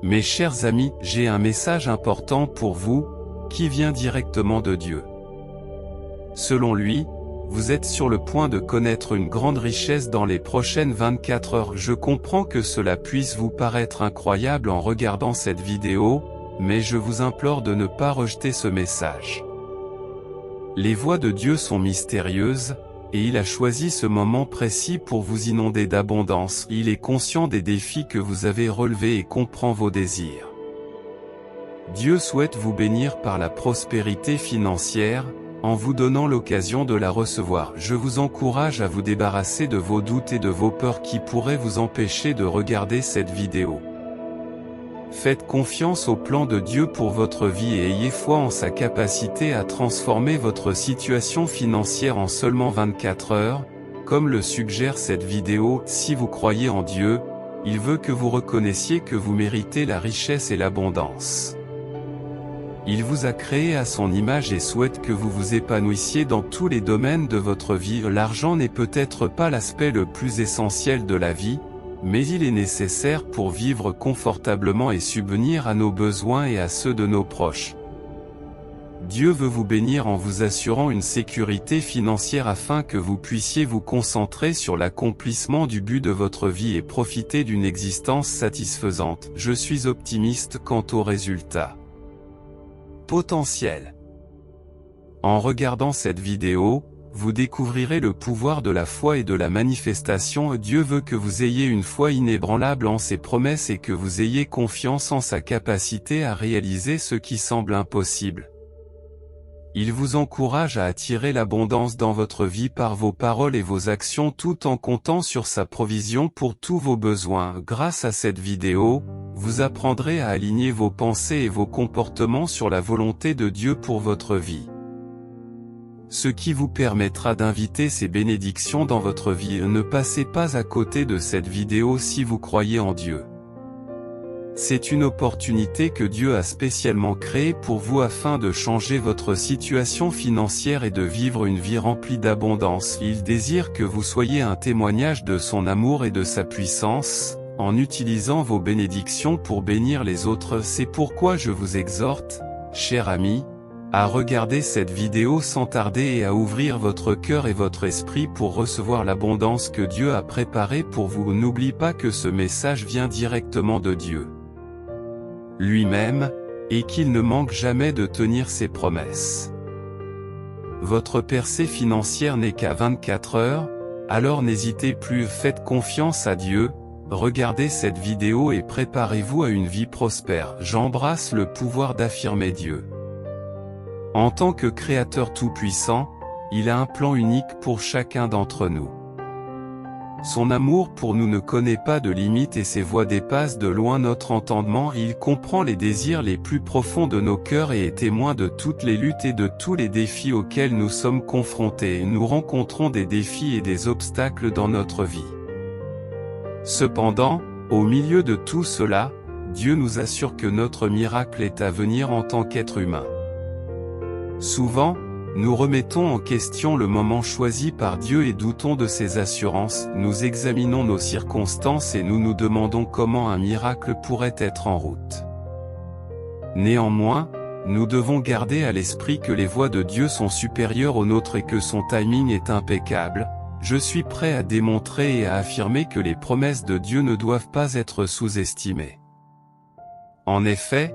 Mes chers amis, j'ai un message important pour vous, qui vient directement de Dieu. Selon lui, vous êtes sur le point de connaître une grande richesse dans les prochaines 24 heures. Je comprends que cela puisse vous paraître incroyable en regardant cette vidéo, mais je vous implore de ne pas rejeter ce message. Les voies de Dieu sont mystérieuses, et il a choisi ce moment précis pour vous inonder d'abondance. Il est conscient des défis que vous avez relevés et comprend vos désirs. Dieu souhaite vous bénir par la prospérité financière, en vous donnant l'occasion de la recevoir. Je vous encourage à vous débarrasser de vos doutes et de vos peurs qui pourraient vous empêcher de regarder cette vidéo. Faites confiance au plan de Dieu pour votre vie et ayez foi en sa capacité à transformer votre situation financière en seulement 24 heures, comme le suggère cette vidéo. Si vous croyez en Dieu, il veut que vous reconnaissiez que vous méritez la richesse et l'abondance. Il vous a créé à son image et souhaite que vous vous épanouissiez dans tous les domaines de votre vie. L'argent n'est peut-être pas l'aspect le plus essentiel de la vie, mais il est nécessaire pour vivre confortablement et subvenir à nos besoins et à ceux de nos proches. Dieu veut vous bénir en vous assurant une sécurité financière afin que vous puissiez vous concentrer sur l'accomplissement du but de votre vie et profiter d'une existence satisfaisante. Je suis optimiste quant aux résultats potentiels. En regardant cette vidéo, vous découvrirez le pouvoir de la foi et de la manifestation. Dieu veut que vous ayez une foi inébranlable en ses promesses et que vous ayez confiance en sa capacité à réaliser ce qui semble impossible. Il vous encourage à attirer l'abondance dans votre vie par vos paroles et vos actions tout en comptant sur sa provision pour tous vos besoins. Grâce à cette vidéo, vous apprendrez à aligner vos pensées et vos comportements sur la volonté de Dieu pour votre vie. Ce qui vous permettra d'inviter ces bénédictions dans votre vie. Ne passez pas à côté de cette vidéo si vous croyez en Dieu. C'est une opportunité que Dieu a spécialement créée pour vous afin de changer votre situation financière et de vivre une vie remplie d'abondance. Il désire que vous soyez un témoignage de son amour et de sa puissance, en utilisant vos bénédictions pour bénir les autres. C'est pourquoi je vous exhorte, chers amis, à regarder cette vidéo sans tarder et à ouvrir votre cœur et votre esprit pour recevoir l'abondance que Dieu a préparée pour vous. N'oubliez pas que ce message vient directement de Dieu lui-même, et qu'il ne manque jamais de tenir ses promesses. Votre percée financière n'est qu'à 24 heures, alors n'hésitez plus, faites confiance à Dieu, regardez cette vidéo et préparez-vous à une vie prospère. J'embrasse le pouvoir d'affirmer Dieu. En tant que Créateur tout-puissant, il a un plan unique pour chacun d'entre nous. Son amour pour nous ne connaît pas de limites et ses voies dépassent de loin notre entendement. Il comprend les désirs les plus profonds de nos cœurs et est témoin de toutes les luttes et de tous les défis auxquels nous sommes confrontés. Nous rencontrons des défis et des obstacles dans notre vie. Cependant, au milieu de tout cela, Dieu nous assure que notre miracle est à venir en tant qu'être humain. Souvent, nous remettons en question le moment choisi par Dieu et doutons de ses assurances. Nous examinons nos circonstances et nous nous demandons comment un miracle pourrait être en route. Néanmoins, nous devons garder à l'esprit que les voies de Dieu sont supérieures aux nôtres et que son timing est impeccable. Je suis prêt à démontrer et à affirmer que les promesses de Dieu ne doivent pas être sous-estimées. En effet,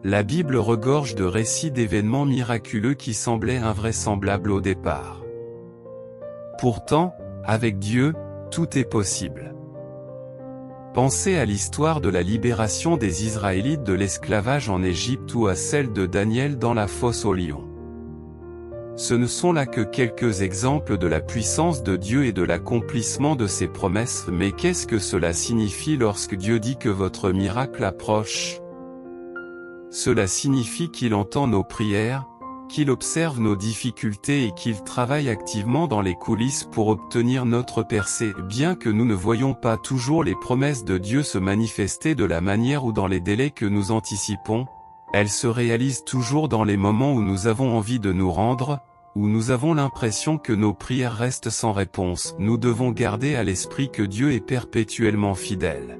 la Bible regorge de récits d'événements miraculeux qui semblaient invraisemblables au départ. Pourtant, avec Dieu, tout est possible. Pensez à l'histoire de la libération des Israélites de l'esclavage en Égypte ou à celle de Daniel dans la fosse aux lions. Ce ne sont là que quelques exemples de la puissance de Dieu et de l'accomplissement de ses promesses. Mais qu'est-ce que cela signifie lorsque Dieu dit que votre miracle approche ? Cela signifie qu'il entend nos prières, qu'il observe nos difficultés et qu'il travaille activement dans les coulisses pour obtenir notre percée. Bien que nous ne voyons pas toujours les promesses de Dieu se manifester de la manière ou dans les délais que nous anticipons, elles se réalisent toujours dans les moments où nous avons envie de nous rendre, où nous avons l'impression que nos prières restent sans réponse. Nous devons garder à l'esprit que Dieu est perpétuellement fidèle.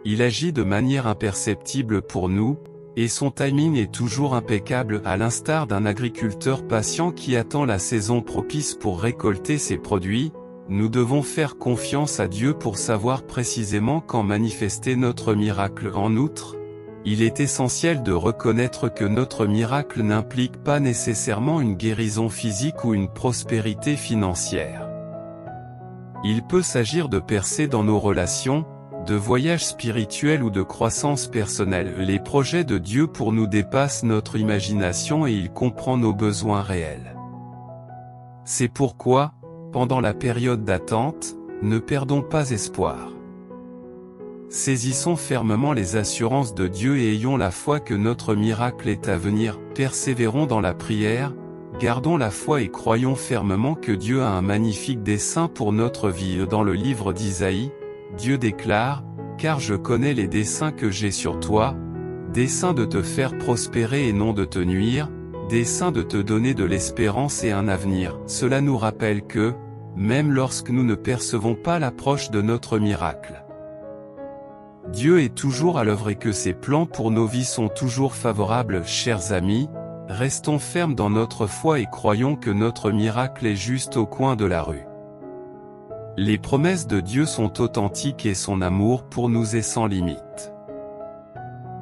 Il agit de manière imperceptible pour nous, et son timing est toujours impeccable à l'instar d'un agriculteur patient qui attend la saison propice pour récolter ses produits. Nous devons faire confiance à Dieu pour savoir précisément quand manifester notre miracle. En outre, il est essentiel de reconnaître que notre miracle n'implique pas nécessairement une guérison physique ou une prospérité financière. Il peut s'agir de percées dans nos relations, de voyages spirituels ou de croissance personnelle. Les projets de Dieu pour nous dépassent notre imagination et il comprend nos besoins réels. C'est pourquoi, pendant la période d'attente, ne perdons pas espoir. Saisissons fermement les assurances de Dieu et ayons la foi que notre miracle est à venir. Persévérons dans la prière, gardons la foi et croyons fermement que Dieu a un magnifique dessein pour notre vie. Dans le livre d'Isaïe, Dieu déclare, « Car je connais les desseins que j'ai sur toi, desseins de te faire prospérer et non de te nuire, dessein de te donner de l'espérance et un avenir. » Cela nous rappelle que, même lorsque nous ne percevons pas l'approche de notre miracle, Dieu est toujours à l'œuvre et que ses plans pour nos vies sont toujours favorables. Chers amis, restons fermes dans notre foi et croyons que notre miracle est juste au coin de la rue. Les promesses de Dieu sont authentiques et son amour pour nous est sans limite.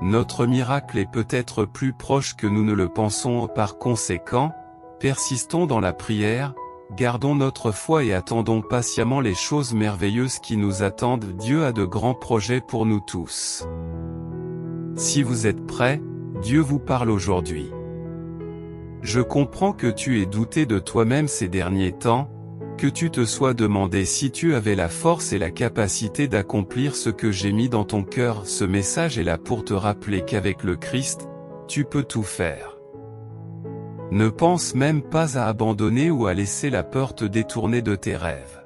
Notre miracle est peut-être plus proche que nous ne le pensons. Par conséquent, persistons dans la prière, gardons notre foi et attendons patiemment les choses merveilleuses qui nous attendent. Dieu a de grands projets pour nous tous. Si vous êtes prêts, Dieu vous parle aujourd'hui. Je comprends que tu aies douté de toi-même ces derniers temps, que tu te sois demandé si tu avais la force et la capacité d'accomplir ce que j'ai mis dans ton cœur. Ce message est là pour te rappeler qu'avec le Christ, tu peux tout faire. Ne pense même pas à abandonner ou à laisser la peur te détourner de tes rêves.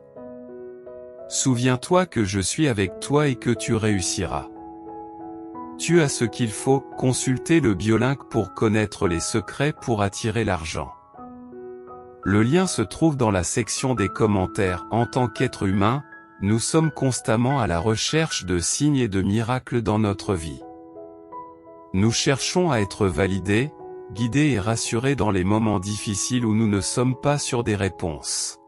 Souviens-toi que je suis avec toi et que tu réussiras. Tu as ce qu'il faut. Consulter le Biolingue pour connaître les secrets pour attirer l'argent. Le lien se trouve dans la section des commentaires. En tant qu'être humain, nous sommes constamment à la recherche de signes et de miracles dans notre vie. Nous cherchons à être validés, guidés et rassurés dans les moments difficiles où nous ne sommes pas sûrs des réponses.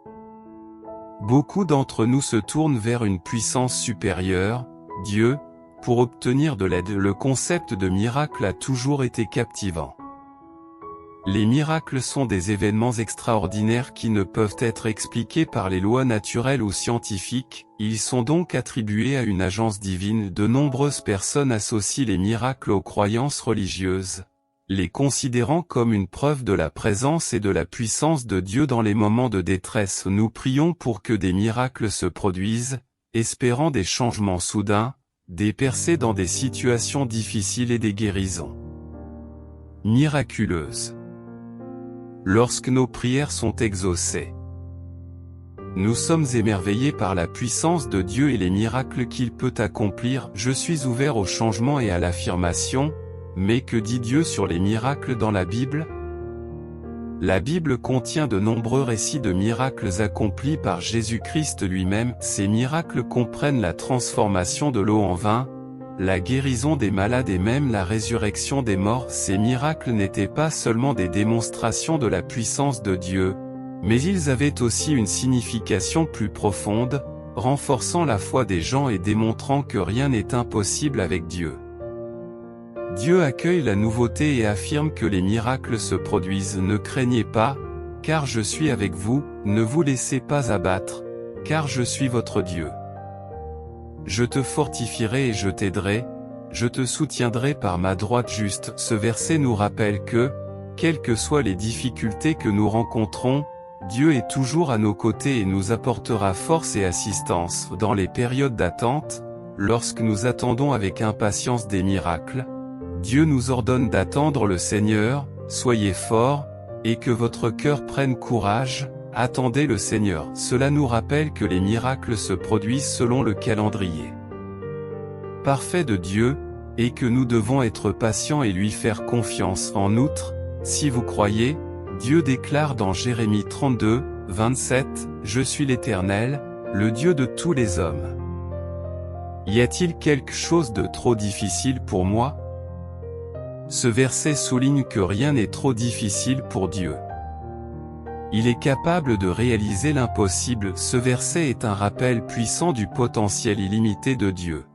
Beaucoup d'entre nous se tournent vers une puissance supérieure, Dieu, pour obtenir de l'aide. Le concept de miracle a toujours été captivant. Les miracles sont des événements extraordinaires qui ne peuvent être expliqués par les lois naturelles ou scientifiques, ils sont donc attribués à une agence divine. De nombreuses personnes associent les miracles aux croyances religieuses, les considérant comme une preuve de la présence et de la puissance de Dieu dans les moments de détresse. Nous prions pour que des miracles se produisent, espérant des changements soudains, des percées dans des situations difficiles et des guérisons miraculeuses. Lorsque nos prières sont exaucées, nous sommes émerveillés par la puissance de Dieu et les miracles qu'il peut accomplir. Je suis ouvert au changement et à l'affirmation, mais que dit Dieu sur les miracles dans la Bible? La Bible contient de nombreux récits de miracles accomplis par Jésus-Christ lui-même. Ces miracles comprennent la transformation de l'eau en vin, la guérison des malades et même la résurrection des morts. Ces miracles n'étaient pas seulement des démonstrations de la puissance de Dieu, mais ils avaient aussi une signification plus profonde, renforçant la foi des gens et démontrant que rien n'est impossible avec Dieu. Dieu accueille la nouveauté et affirme que les miracles se produisent. Ne craignez pas, car je suis avec vous, ne vous laissez pas abattre, car je suis votre Dieu. Je te fortifierai et je t'aiderai, je te soutiendrai par ma droite juste. Ce verset nous rappelle que, quelles que soient les difficultés que nous rencontrons, Dieu est toujours à nos côtés et nous apportera force et assistance. Dans les périodes d'attente, lorsque nous attendons avec impatience des miracles, Dieu nous ordonne d'attendre le Seigneur. Soyez forts, et que votre cœur prenne courage, attendez le Seigneur. Cela nous rappelle que les miracles se produisent selon le calendrier parfait de Dieu, et que nous devons être patients et lui faire confiance. En outre, si vous croyez, Dieu déclare dans Jérémie 32, 27, « Je suis l'Éternel, le Dieu de tous les hommes. Y a-t-il quelque chose de trop difficile pour moi? Ce verset souligne que rien n'est trop difficile pour Dieu. Il est capable de réaliser l'impossible. Ce verset est un rappel puissant du potentiel illimité de Dieu.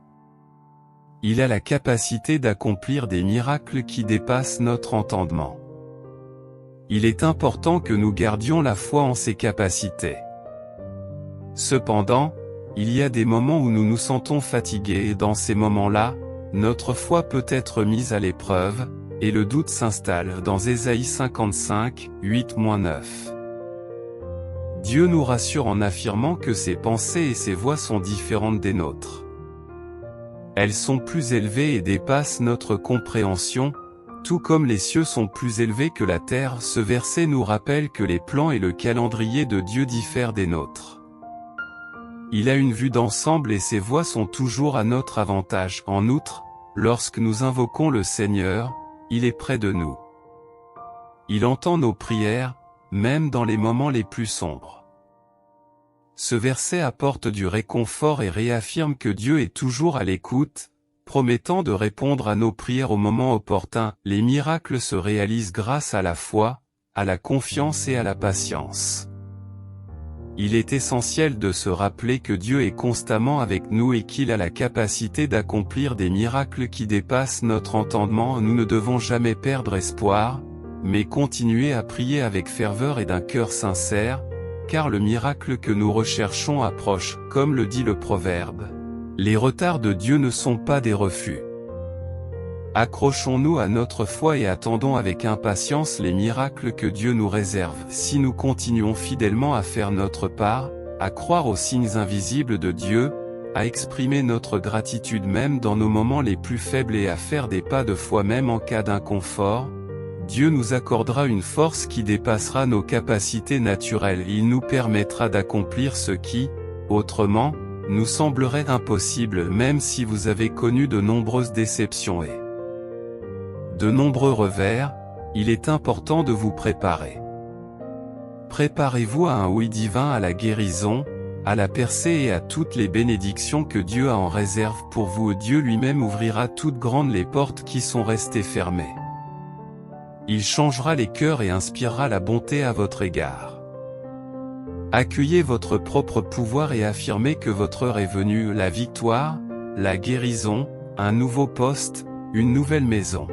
Il a la capacité d'accomplir des miracles qui dépassent notre entendement. Il est important que nous gardions la foi en ses capacités. Cependant, il y a des moments où nous nous sentons fatigués et dans ces moments-là, notre foi peut être mise à l'épreuve, et le doute s'installe dans Ésaïe 55, 8-9. Dieu nous rassure en affirmant que ses pensées et ses voies sont différentes des nôtres. Elles sont plus élevées et dépassent notre compréhension, tout comme les cieux sont plus élevés que la terre. Ce verset nous rappelle que les plans et le calendrier de Dieu diffèrent des nôtres. Il a une vue d'ensemble et ses voies sont toujours à notre avantage. En outre, lorsque nous invoquons le Seigneur, il est près de nous. Il entend nos prières, même dans les moments les plus sombres. Ce verset apporte du réconfort et réaffirme que Dieu est toujours à l'écoute, promettant de répondre à nos prières au moment opportun. Les miracles se réalisent grâce à la foi, à la confiance et à la patience. Il est essentiel de se rappeler que Dieu est constamment avec nous et qu'il a la capacité d'accomplir des miracles qui dépassent notre entendement. Nous ne devons jamais perdre espoir, mais continuer à prier avec ferveur et d'un cœur sincère, car le miracle que nous recherchons approche, comme le dit le proverbe. Les retards de Dieu ne sont pas des refus. Accrochons-nous à notre foi et attendons avec impatience les miracles que Dieu nous réserve. Si nous continuons fidèlement à faire notre part, à croire aux signes invisibles de Dieu, à exprimer notre gratitude même dans nos moments les plus faibles et à faire des pas de foi même en cas d'inconfort, Dieu nous accordera une force qui dépassera nos capacités naturelles. Il nous permettra d'accomplir ce qui, autrement, nous semblerait impossible. Même si vous avez connu de nombreuses déceptions et de nombreux revers, il est important de vous préparer. Préparez-vous à un oui divin, à la guérison, à la percée et à toutes les bénédictions que Dieu a en réserve pour vous. Dieu lui-même ouvrira toutes grandes les portes qui sont restées fermées. Il changera les cœurs et inspirera la bonté à votre égard. Accueillez votre propre pouvoir et affirmez que votre heure est venue. La victoire, la guérison, un nouveau poste, une nouvelle maison.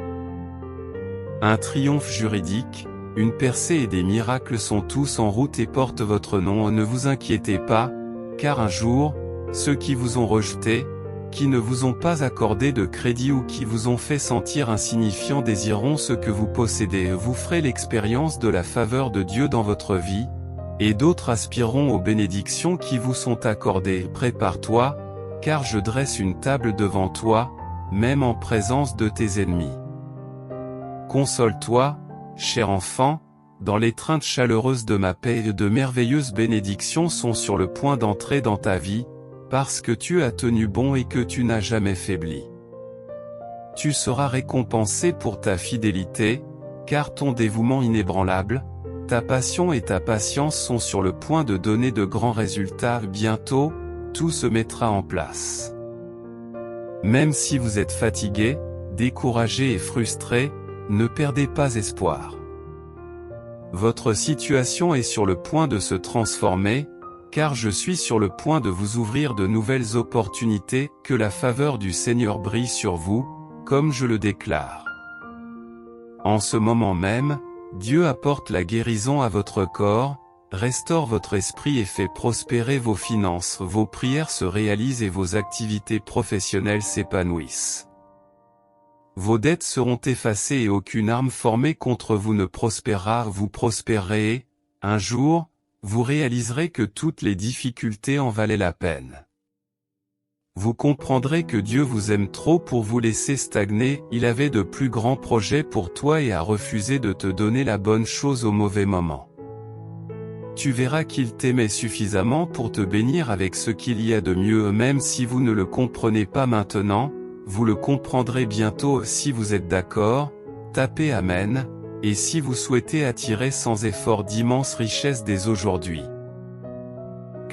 Un triomphe juridique, une percée et des miracles sont tous en route et portent votre nom. Ne vous inquiétez pas, car un jour, ceux qui vous ont rejeté, qui ne vous ont pas accordé de crédit ou qui vous ont fait sentir insignifiant désireront ce que vous possédez. Vous ferez l'expérience de la faveur de Dieu dans votre vie, et d'autres aspireront aux bénédictions qui vous sont accordées. Prépare-toi, car je dresse une table devant toi, même en présence de tes ennemis. Console-toi, cher enfant, dans l'étreinte chaleureuse de ma paix et de merveilleuses bénédictions sont sur le point d'entrer dans ta vie, parce que tu as tenu bon et que tu n'as jamais faibli. Tu seras récompensé pour ta fidélité, car ton dévouement inébranlable, ta passion et ta patience sont sur le point de donner de grands résultats. Bientôt, tout se mettra en place. Même si vous êtes fatigué, découragé et frustré, ne perdez pas espoir. Votre situation est sur le point de se transformer, car je suis sur le point de vous ouvrir de nouvelles opportunités. Que la faveur du Seigneur brille sur vous, comme je le déclare. En ce moment même, Dieu apporte la guérison à votre corps, restaure votre esprit et fait prospérer vos finances. Vos prières se réalisent et vos activités professionnelles s'épanouissent. Vos dettes seront effacées et aucune arme formée contre vous ne prospérera. Vous prospérerez et, un jour, vous réaliserez que toutes les difficultés en valaient la peine. Vous comprendrez que Dieu vous aime trop pour vous laisser stagner. Il avait de plus grands projets pour toi et a refusé de te donner la bonne chose au mauvais moment. Tu verras qu'il t'aimait suffisamment pour te bénir avec ce qu'il y a de mieux. Même si vous ne le comprenez pas maintenant, vous le comprendrez bientôt. Si vous êtes d'accord, tapez Amen, et si vous souhaitez attirer sans effort d'immenses richesses dès aujourd'hui,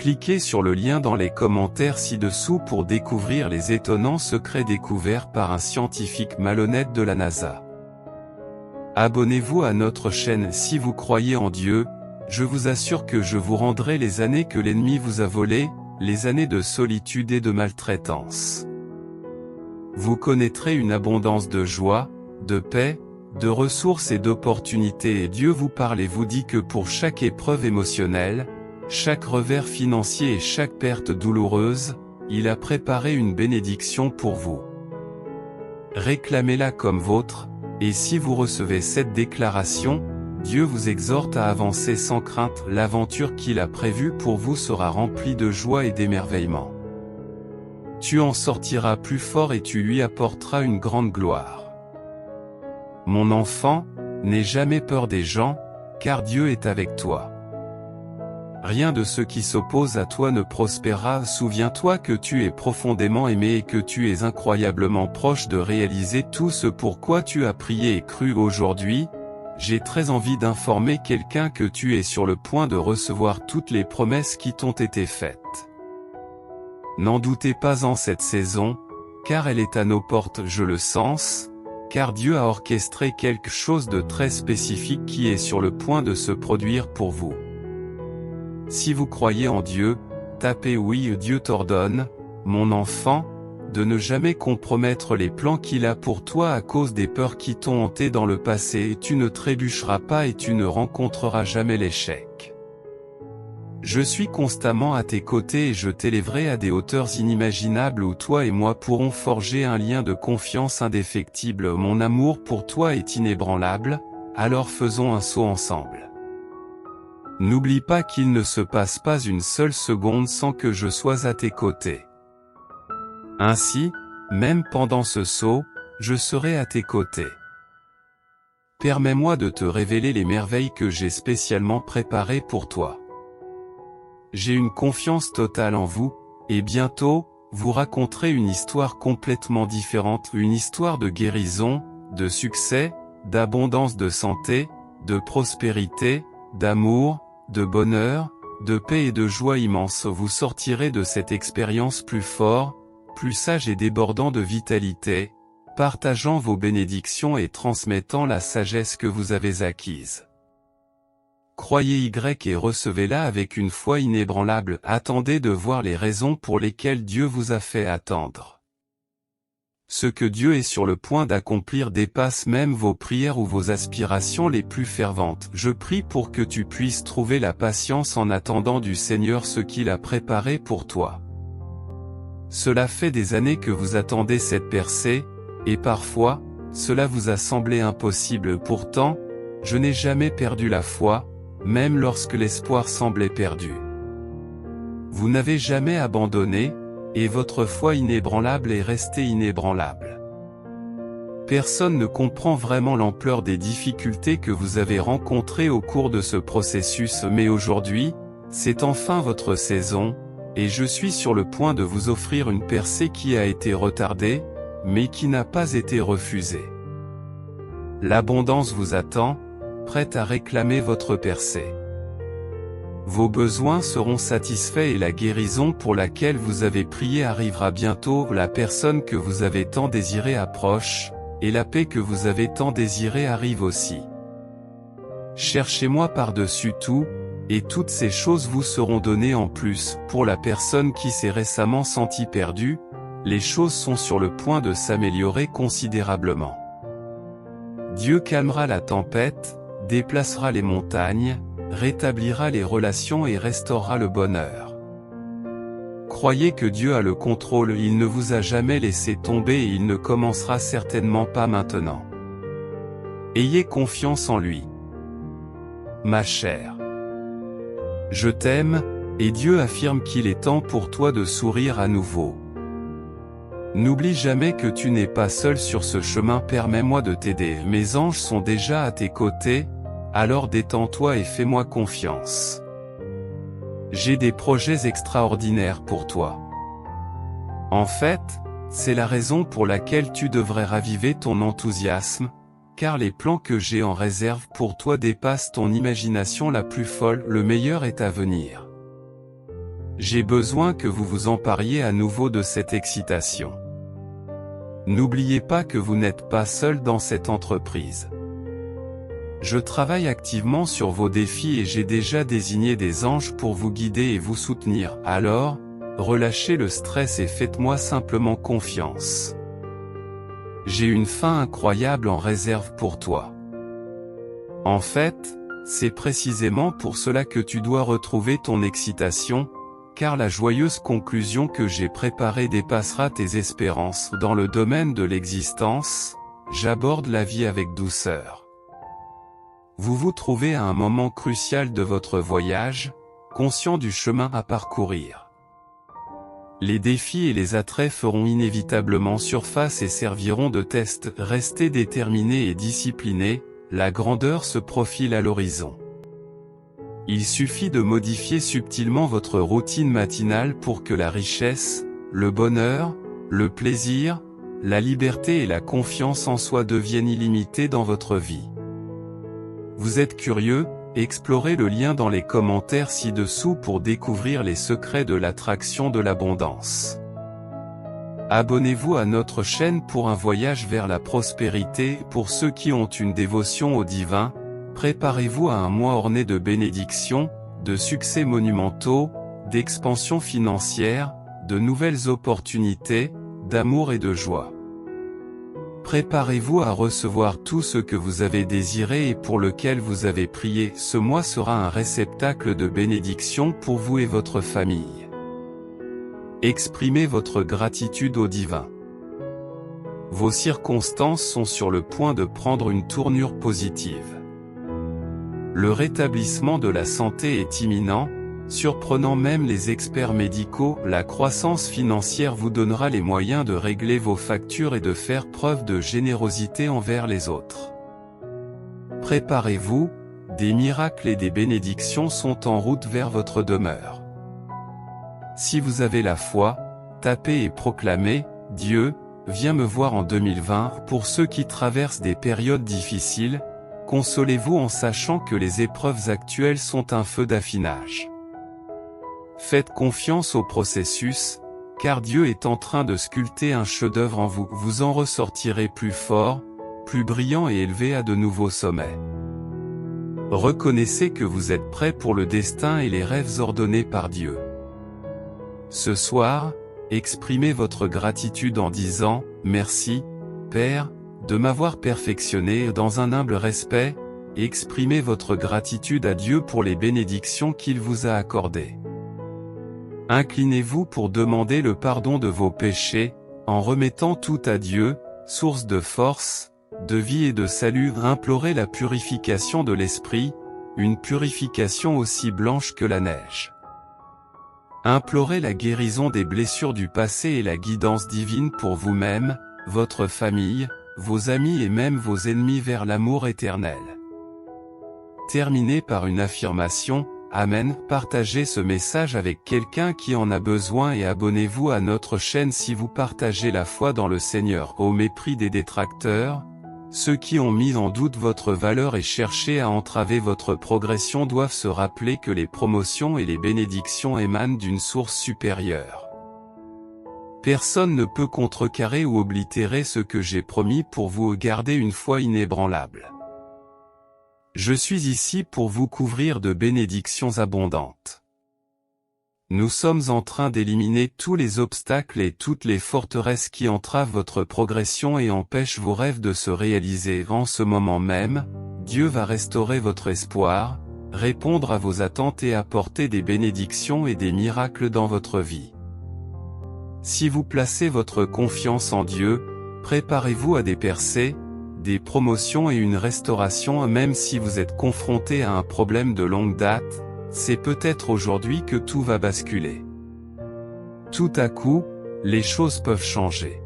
Cliquez sur le lien dans les commentaires ci-dessous pour découvrir les étonnants secrets découverts par un scientifique malhonnête de la NASA. Abonnez-vous à notre chaîne si vous croyez en Dieu, je vous assure que je vous rendrai les années que l'ennemi vous a volées, les années de solitude et de maltraitance. Vous connaîtrez une abondance de joie, de paix, de ressources et d'opportunités et Dieu vous parle et vous dit que pour chaque épreuve émotionnelle, chaque revers financier et chaque perte douloureuse, il a préparé une bénédiction pour vous. Réclamez-la comme vôtre, et si vous recevez cette déclaration, Dieu vous exhorte à avancer sans crainte, l'aventure qu'il a prévue pour vous sera remplie de joie et d'émerveillement. Tu en sortiras plus fort et tu lui apporteras une grande gloire. Mon enfant, n'aie jamais peur des gens, car Dieu est avec toi. Rien de ce qui s'oppose à toi ne prospérera. Souviens-toi que tu es profondément aimé et que tu es incroyablement proche de réaliser tout ce pourquoi tu as prié et cru aujourd'hui. J'ai très envie d'informer quelqu'un que tu es sur le point de recevoir toutes les promesses qui t'ont été faites. N'en doutez pas en cette saison, car elle est à nos portes, je le sens, car Dieu a orchestré quelque chose de très spécifique qui est sur le point de se produire pour vous. Si vous croyez en Dieu, tapez oui, Dieu t'ordonne, mon enfant, de ne jamais compromettre les plans qu'il a pour toi à cause des peurs qui t'ont hanté dans le passé et tu ne trébucheras pas et tu ne rencontreras jamais l'échec. Je suis constamment à tes côtés et je t'élèverai à des hauteurs inimaginables où toi et moi pourrons forger un lien de confiance indéfectible. Mon amour pour toi est inébranlable, alors faisons un saut ensemble. N'oublie pas qu'il ne se passe pas une seule seconde sans que je sois à tes côtés. Ainsi, même pendant ce saut, je serai à tes côtés. Permets-moi de te révéler les merveilles que j'ai spécialement préparées pour toi. J'ai une confiance totale en vous, et bientôt, vous raconterez une histoire complètement différente, une histoire de guérison, de succès, d'abondance de santé, de prospérité, d'amour, de bonheur, de paix et de joie immense. Vous sortirez de cette expérience plus fort, plus sage et débordant de vitalité, partageant vos bénédictions et transmettant la sagesse que vous avez acquise. Croyez Y et recevez-la avec une foi inébranlable. Attendez de voir les raisons pour lesquelles Dieu vous a fait attendre. Ce que Dieu est sur le point d'accomplir dépasse même vos prières ou vos aspirations les plus ferventes. Je prie pour que tu puisses trouver la patience en attendant du Seigneur ce qu'il a préparé pour toi. Cela fait des années que vous attendez cette percée, et parfois, cela vous a semblé impossible. Pourtant, je n'ai jamais perdu la foi, même lorsque l'espoir semblait perdu. Vous n'avez jamais abandonné, et votre foi inébranlable est restée inébranlable. Personne ne comprend vraiment l'ampleur des difficultés que vous avez rencontrées au cours de ce processus, mais aujourd'hui, c'est enfin votre saison, et je suis sur le point de vous offrir une percée qui a été retardée, mais qui n'a pas été refusée. L'abondance vous attend, prête à réclamer votre percée. Vos besoins seront satisfaits et la guérison pour laquelle vous avez prié arrivera bientôt. La personne que vous avez tant désirée approche, et la paix que vous avez tant désirée arrive aussi. Cherchez-moi par-dessus tout, et toutes ces choses vous seront données en plus. Pour la personne qui s'est récemment sentie perdue, les choses sont sur le point de s'améliorer considérablement. Dieu calmera la tempête, déplacera les montagnes, rétablira les relations et restaurera le bonheur. Croyez que Dieu a le contrôle, il ne vous a jamais laissé tomber et il ne commencera certainement pas maintenant. Ayez confiance en lui. Ma chère, je t'aime, et Dieu affirme qu'il est temps pour toi de sourire à nouveau. N'oublie jamais que tu n'es pas seul sur ce chemin, permets-moi de t'aider. Mes anges sont déjà à tes côtés, alors détends-toi et fais-moi confiance. J'ai des projets extraordinaires pour toi. En fait, c'est la raison pour laquelle tu devrais raviver ton enthousiasme, car les plans que j'ai en réserve pour toi dépassent ton imagination la plus folle. Le meilleur est à venir. J'ai besoin que vous vous empariez à nouveau de cette excitation. N'oubliez pas que vous n'êtes pas seul dans cette entreprise. Je travaille activement sur vos défis et j'ai déjà désigné des anges pour vous guider et vous soutenir. Alors, relâchez le stress et faites-moi simplement confiance. J'ai une fin incroyable en réserve pour toi. En fait, c'est précisément pour cela que tu dois retrouver ton excitation, car la joyeuse conclusion que j'ai préparée dépassera tes espérances. Dans le domaine de l'existence, j'aborde la vie avec douceur. Vous vous trouvez à un moment crucial de votre voyage, conscient du chemin à parcourir. Les défis et les attraits feront inévitablement surface et serviront de test. Restez déterminé et discipliné, la grandeur se profile à l'horizon. Il suffit de modifier subtilement votre routine matinale pour que la richesse, le bonheur, le plaisir, la liberté et la confiance en soi deviennent illimités dans votre vie. Vous êtes curieux? Explorez le lien dans les commentaires ci-dessous pour découvrir les secrets de l'attraction de l'abondance. Abonnez-vous à notre chaîne pour un voyage vers la prospérité. Pour ceux qui ont une dévotion au divin, préparez-vous à un mois orné de bénédictions, de succès monumentaux, d'expansion financière, de nouvelles opportunités, d'amour et de joie. Préparez-vous à recevoir tout ce que vous avez désiré et pour lequel vous avez prié. Ce mois sera un réceptacle de bénédictions pour vous et votre famille. Exprimez votre gratitude au divin. Vos circonstances sont sur le point de prendre une tournure positive. Le rétablissement de la santé est imminent, surprenant même les experts médicaux. La croissance financière vous donnera les moyens de régler vos factures et de faire preuve de générosité envers les autres. Préparez-vous, des miracles et des bénédictions sont en route vers votre demeure. Si vous avez la foi, tapez et proclamez « Dieu, viens me voir en 2020 ». Pour ceux qui traversent des périodes difficiles, consolez-vous en sachant que les épreuves actuelles sont un feu d'affinage. Faites confiance au processus, car Dieu est en train de sculpter un chef-d'œuvre en vous. Vous en ressortirez plus fort, plus brillant et élevé à de nouveaux sommets. Reconnaissez que vous êtes prêt pour le destin et les rêves ordonnés par Dieu. Ce soir, exprimez votre gratitude en disant « Merci, Père, de m'avoir perfectionné » dans un humble respect, et exprimez votre gratitude à Dieu pour les bénédictions qu'il vous a accordées. Inclinez-vous pour demander le pardon de vos péchés, en remettant tout à Dieu, source de force, de vie et de salut. Implorez la purification de l'esprit, une purification aussi blanche que la neige. Implorez la guérison des blessures du passé et la guidance divine pour vous-même, votre famille, vos amis et même vos ennemis vers l'amour éternel. Terminez par une affirmation. Amen. Partagez ce message avec quelqu'un qui en a besoin et abonnez-vous à notre chaîne si vous partagez la foi dans le Seigneur. Au mépris des détracteurs, ceux qui ont mis en doute votre valeur et cherché à entraver votre progression doivent se rappeler que les promotions et les bénédictions émanent d'une source supérieure. Personne ne peut contrecarrer ou oblitérer ce que j'ai promis pour vous. Garder une foi inébranlable. Je suis ici pour vous couvrir de bénédictions abondantes. Nous sommes en train d'éliminer tous les obstacles et toutes les forteresses qui entravent votre progression et empêchent vos rêves de se réaliser. En ce moment même, Dieu va restaurer votre espoir, répondre à vos attentes et apporter des bénédictions et des miracles dans votre vie. Si vous placez votre confiance en Dieu, préparez-vous à des percées, des promotions et une restauration. Même si vous êtes confronté à un problème de longue date, c'est peut-être aujourd'hui que tout va basculer. Tout à coup, les choses peuvent changer.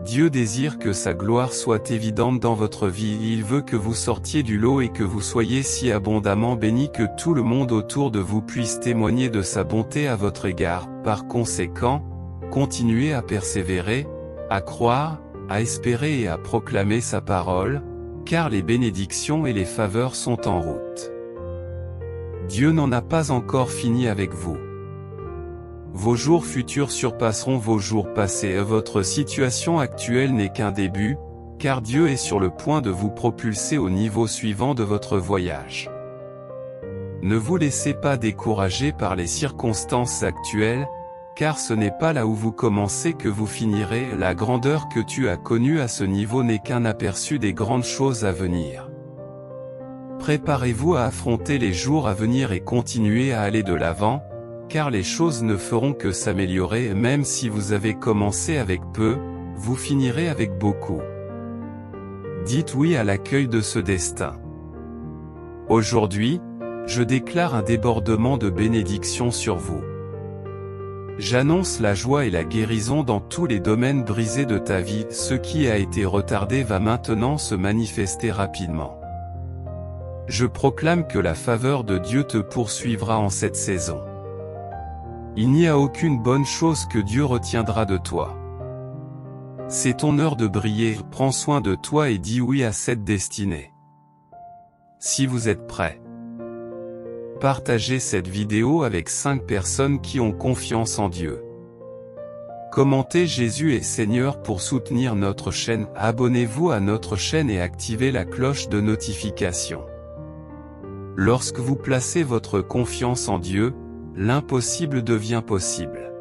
Dieu désire que sa gloire soit évidente dans votre vie. Il veut que vous sortiez du lot et que vous soyez si abondamment bénis que tout le monde autour de vous puisse témoigner de sa bonté à votre égard. Par conséquent, continuez à persévérer, à croire, à espérer et à proclamer sa parole, car les bénédictions et les faveurs sont en route. Dieu n'en a pas encore fini avec vous. Vos jours futurs surpasseront vos jours passés. Votre situation actuelle n'est qu'un début, car Dieu est sur le point de vous propulser au niveau suivant de votre voyage. Ne vous laissez pas décourager par les circonstances actuelles, car ce n'est pas là où vous commencez que vous finirez. La grandeur que tu as connue à ce niveau n'est qu'un aperçu des grandes choses à venir. Préparez-vous à affronter les jours à venir et continuez à aller de l'avant, car les choses ne feront que s'améliorer. Même si vous avez commencé avec peu, vous finirez avec beaucoup. Dites oui à l'accueil de ce destin. Aujourd'hui, je déclare un débordement de bénédictions sur vous. J'annonce la joie et la guérison dans tous les domaines brisés de ta vie. Ce qui a été retardé va maintenant se manifester rapidement. Je proclame que la faveur de Dieu te poursuivra en cette saison. Il n'y a aucune bonne chose que Dieu retiendra de toi. C'est ton heure de briller. Prends soin de toi et dis oui à cette destinée. Si vous êtes prêts, partagez cette vidéo avec 5 personnes qui ont confiance en Dieu. Commentez Jésus est Seigneur pour soutenir notre chaîne. Abonnez-vous à notre chaîne et activez la cloche de notification. Lorsque vous placez votre confiance en Dieu, l'impossible devient possible.